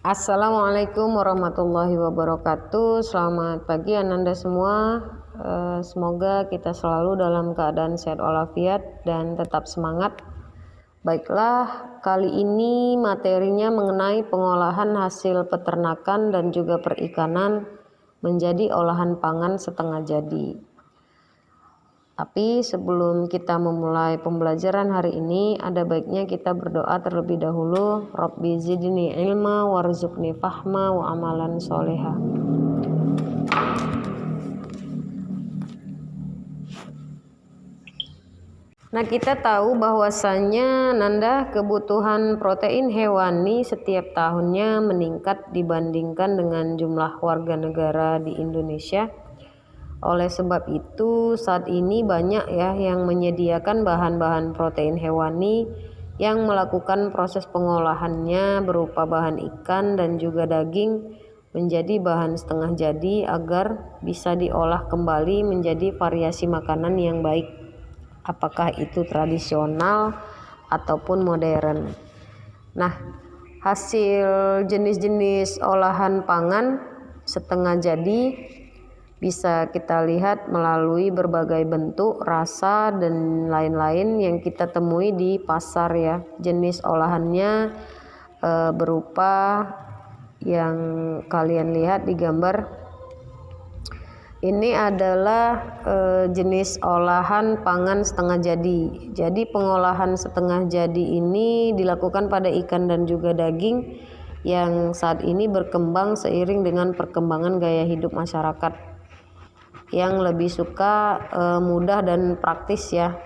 Assalamualaikum warahmatullahi wabarakatuh. Selamat pagi Ananda semua. Semoga kita selalu dalam keadaan sehat walafiat dan tetap semangat. Baiklah, kali ini materinya mengenai pengolahan hasil peternakan dan juga perikanan menjadi olahan pangan setengah jadi. Tapi sebelum kita memulai pembelajaran hari ini, ada baiknya kita berdoa terlebih dahulu. Rabbi zidni ilma warzuqni fahma wa amalan soleha. Nah, kita tahu bahwasanya kebutuhan protein hewani setiap tahunnya meningkat dibandingkan dengan jumlah warga negara di Indonesia. Oleh sebab itu saat ini banyak yang menyediakan bahan-bahan protein hewani yang melakukan proses pengolahannya berupa bahan ikan dan juga daging menjadi bahan setengah jadi agar bisa diolah kembali menjadi variasi makanan yang baik, apakah itu tradisional ataupun modern. Nah, hasil jenis-jenis olahan pangan setengah jadi bisa kita lihat melalui berbagai bentuk, rasa, dan lain-lain yang kita temui di pasar ya. Jenis olahannya berupa yang kalian lihat di gambar. Ini adalah jenis olahan pangan setengah jadi. Jadi pengolahan setengah jadi ini dilakukan pada ikan dan juga daging yang saat ini berkembang seiring dengan perkembangan gaya hidup masyarakat yang lebih suka mudah dan praktis ya,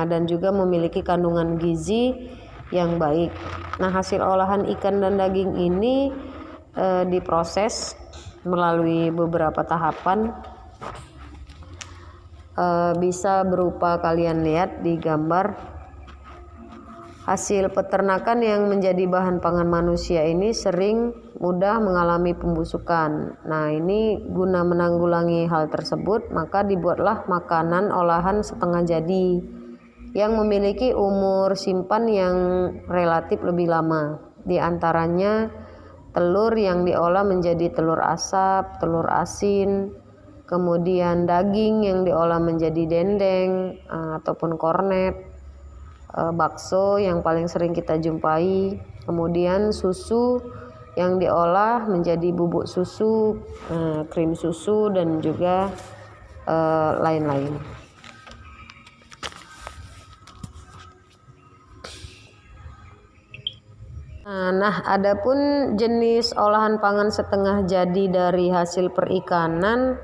dan juga memiliki kandungan gizi yang baik. Nah, hasil olahan ikan dan daging ini diproses melalui beberapa tahapan, bisa berupa kalian lihat di gambar. Hasil peternakan yang menjadi bahan pangan manusia ini sering mudah mengalami pembusukan. Nah, ini guna menanggulangi hal tersebut, maka dibuatlah makanan olahan setengah jadi yang memiliki umur simpan yang relatif lebih lama. Di antaranya telur yang diolah menjadi telur asap, telur asin, kemudian daging yang diolah menjadi dendeng ataupun kornet, bakso yang paling sering kita jumpai, kemudian susu yang diolah menjadi bubuk susu, krim susu, dan juga lain-lain. Nah, adapun jenis olahan pangan setengah jadi dari hasil perikanan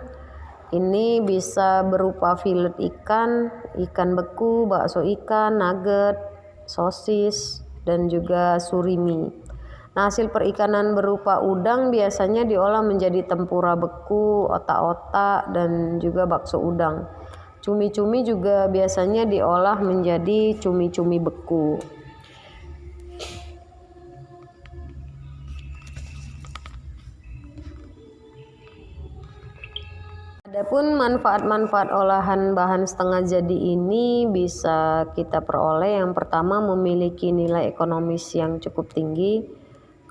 ini bisa berupa filet ikan, ikan beku, bakso ikan, nugget, sosis, dan juga surimi. Nah, hasil perikanan berupa udang biasanya diolah menjadi tempura beku, otak-otak, dan juga bakso udang. Cumi-cumi juga biasanya diolah menjadi cumi-cumi beku. Adapun manfaat-manfaat olahan bahan setengah jadi ini bisa kita peroleh. Yang pertama, memiliki nilai ekonomis yang cukup tinggi,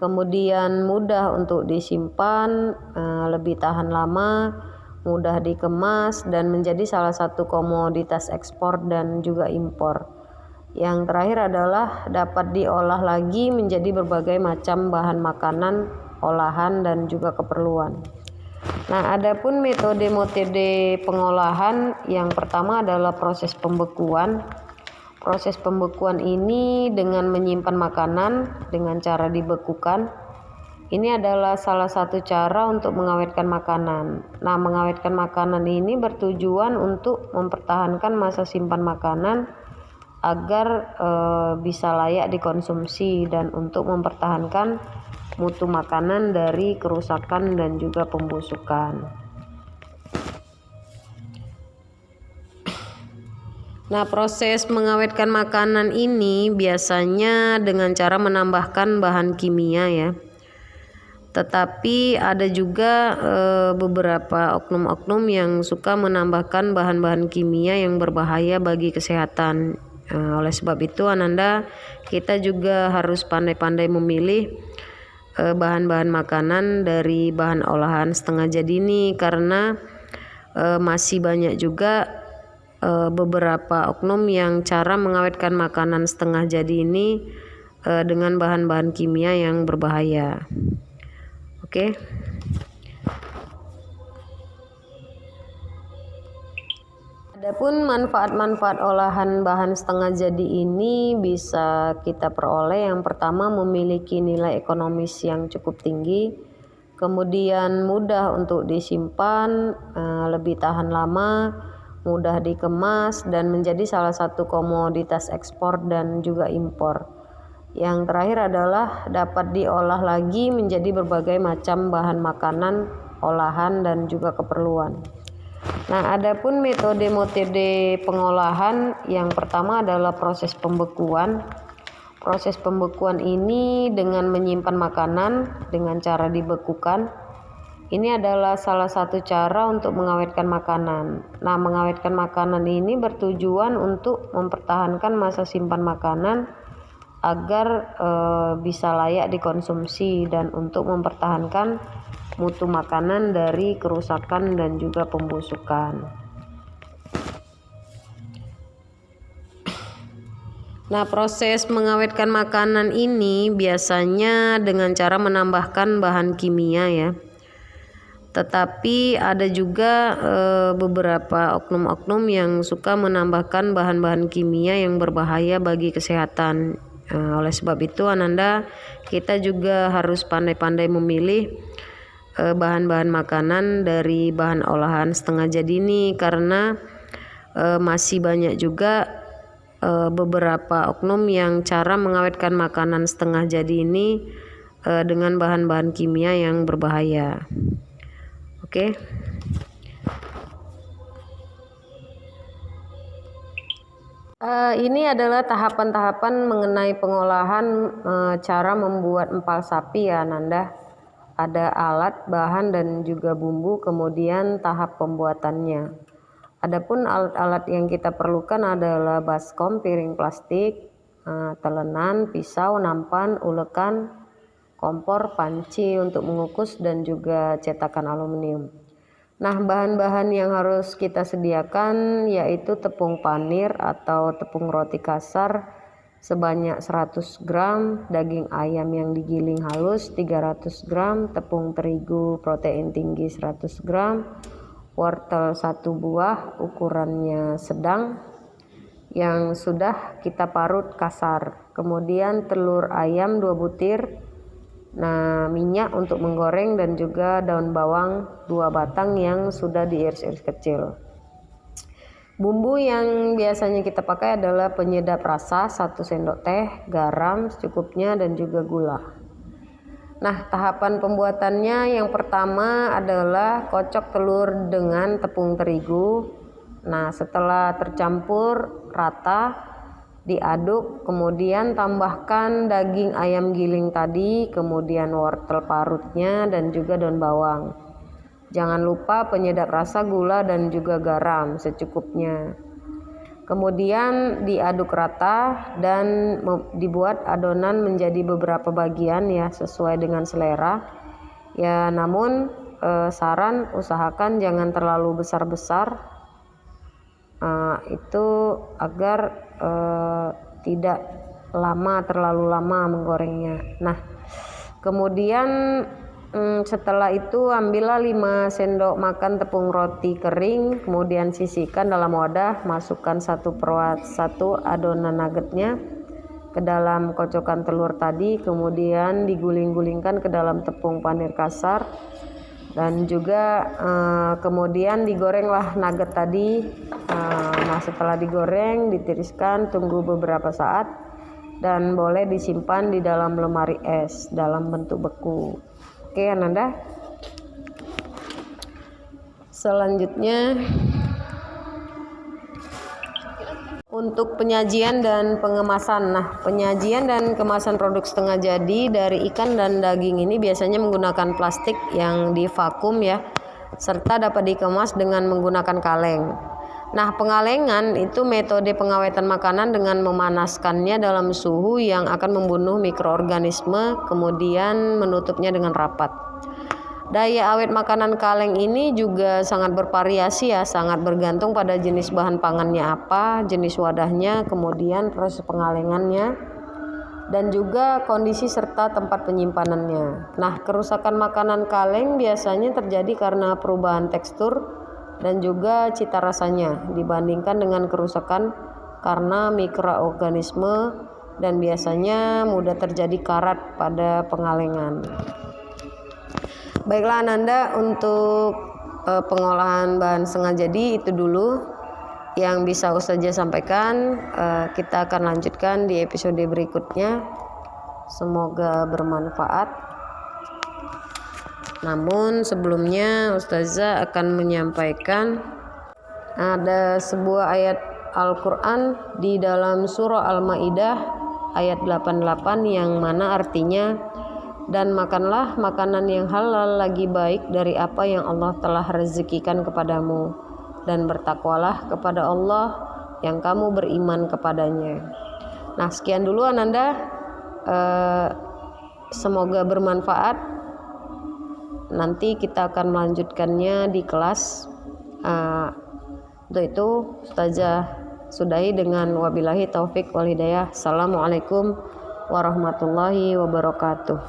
kemudian mudah untuk disimpan, lebih tahan lama, mudah dikemas, dan menjadi salah satu komoditas ekspor dan juga impor. Yang terakhir adalah dapat diolah lagi menjadi berbagai macam bahan makanan, olahan, dan juga keperluan. Nah, adapun metode pengolahan, yang pertama adalah proses pembekuan. Proses pembekuan ini dengan menyimpan makanan dengan cara dibekukan. Ini adalah salah satu cara untuk mengawetkan makanan. Nah, mengawetkan makanan ini bertujuan untuk mempertahankan masa simpan makanan agar bisa layak dikonsumsi dan untuk mempertahankan mutu makanan dari kerusakan dan juga pembusukan. Nah, proses mengawetkan makanan ini biasanya dengan cara menambahkan bahan kimia ya. Tetapi ada juga beberapa oknum-oknum yang suka menambahkan bahan-bahan kimia yang berbahaya bagi kesehatan. Oleh sebab itu Ananda, kita juga harus pandai-pandai memilih bahan-bahan makanan dari bahan olahan setengah jadi ini, karena masih banyak juga beberapa oknum yang cara mengawetkan makanan setengah jadi ini dengan bahan-bahan kimia yang berbahaya. Oke. Adapun manfaat-manfaat olahan bahan setengah jadi ini bisa kita peroleh. Yang pertama, memiliki nilai ekonomis yang cukup tinggi, kemudian mudah untuk disimpan, lebih tahan lama, mudah dikemas, dan menjadi salah satu komoditas ekspor dan juga impor. Yang terakhir adalah dapat diolah lagi menjadi berbagai macam bahan makanan, olahan, dan juga keperluan. Nah, adapun metode pengolahan, yang pertama adalah proses pembekuan. Proses pembekuan ini dengan menyimpan makanan dengan cara dibekukan. Ini adalah salah satu cara untuk mengawetkan makanan. Nah, mengawetkan makanan ini bertujuan untuk mempertahankan masa simpan makanan agar bisa layak dikonsumsi dan untuk mempertahankan mutu makanan dari kerusakan dan juga pembusukan. Nah, proses mengawetkan makanan ini biasanya dengan cara menambahkan bahan kimia ya. Tetapi ada juga beberapa oknum-oknum yang suka menambahkan bahan-bahan kimia yang berbahaya bagi kesehatan. Oleh sebab itu, Ananda, kita juga harus pandai-pandai memilih bahan-bahan makanan dari bahan olahan setengah jadi ini, karena masih banyak juga beberapa oknum yang cara mengawetkan makanan setengah jadi ini dengan bahan-bahan kimia yang berbahaya. Oke. Ini adalah tahapan-tahapan mengenai pengolahan cara membuat empal sapi ya, Nanda. Ada alat, bahan, dan juga bumbu, kemudian tahap pembuatannya. Adapun alat-alat yang kita perlukan adalah baskom, piring plastik, telenan, pisau, nampan, ulekan, kompor, panci untuk mengukus, dan juga cetakan aluminium. Nah, bahan-bahan yang harus kita sediakan yaitu tepung panir atau tepung roti kasar sebanyak 100 gram, daging ayam yang digiling halus 300 gram, tepung terigu protein tinggi 100 gram, wortel 1 buah ukurannya sedang yang sudah kita parut kasar, kemudian telur ayam 2 butir, nah minyak untuk menggoreng, dan juga daun bawang 2 batang yang sudah diiris-iris kecil. Bumbu yang biasanya kita pakai adalah penyedap rasa 1 sendok teh, garam secukupnya, dan juga gula. Nah, tahapan pembuatannya yang pertama adalah kocok telur dengan tepung terigu. Nah, setelah tercampur rata, diaduk, kemudian tambahkan daging ayam giling tadi, kemudian wortel parutnya, dan juga daun bawang. Jangan lupa penyedap rasa, gula, dan juga garam secukupnya. Kemudian diaduk rata dan dibuat adonan menjadi beberapa bagian ya, sesuai dengan selera. Ya, namun saran usahakan jangan terlalu besar-besar. Itu agar tidak terlalu lama menggorengnya. Nah, kemudian setelah itu ambillah 5 sendok makan tepung roti kering, kemudian sisihkan dalam wadah, masukkan 1/1 adonan nuggetnya ke dalam kocokan telur tadi, kemudian diguling-gulingkan ke dalam tepung panir kasar, dan juga kemudian digorenglah nugget tadi. Nah, setelah digoreng ditiriskan, tunggu beberapa saat, dan boleh disimpan di dalam lemari es dalam bentuk beku. Oke, Ananda. Selanjutnya untuk penyajian dan pengemasan. Nah, penyajian dan kemasan produk setengah jadi dari ikan dan daging ini biasanya menggunakan plastik yang divakum ya, serta dapat dikemas dengan menggunakan kaleng. Nah, pengalengan itu metode pengawetan makanan dengan memanaskannya dalam suhu yang akan membunuh mikroorganisme, kemudian menutupnya dengan rapat. Daya awet makanan kaleng ini juga sangat bervariasi ya, sangat bergantung pada jenis bahan pangannya apa, jenis wadahnya, kemudian proses pengalengannya, dan juga kondisi serta tempat penyimpanannya. Nah, kerusakan makanan kaleng biasanya terjadi karena perubahan tekstur dan juga cita rasanya dibandingkan dengan kerusakan karena mikroorganisme, dan biasanya mudah terjadi karat pada pengalengan. Baiklah Ananda, untuk pengolahan bahan setengah jadi itu dulu yang bisa Ustazah sampaikan. Kita akan lanjutkan di episode berikutnya. Semoga bermanfaat. Namun sebelumnya Ustazah akan menyampaikan ada sebuah ayat Al-Quran di dalam surah Al-Ma'idah ayat 88 yang mana artinya, dan makanlah makanan yang halal lagi baik dari apa yang Allah telah rezekikan kepadamu, dan bertakwalah kepada Allah yang kamu beriman kepadanya. Nah, sekian dulu Ananda, semoga bermanfaat. Nanti kita akan melanjutkannya di kelas. Untuk itu Ustazah sudahi dengan wabillahi taufik wal hidayah. Assalamualaikum warahmatullahi wabarakatuh.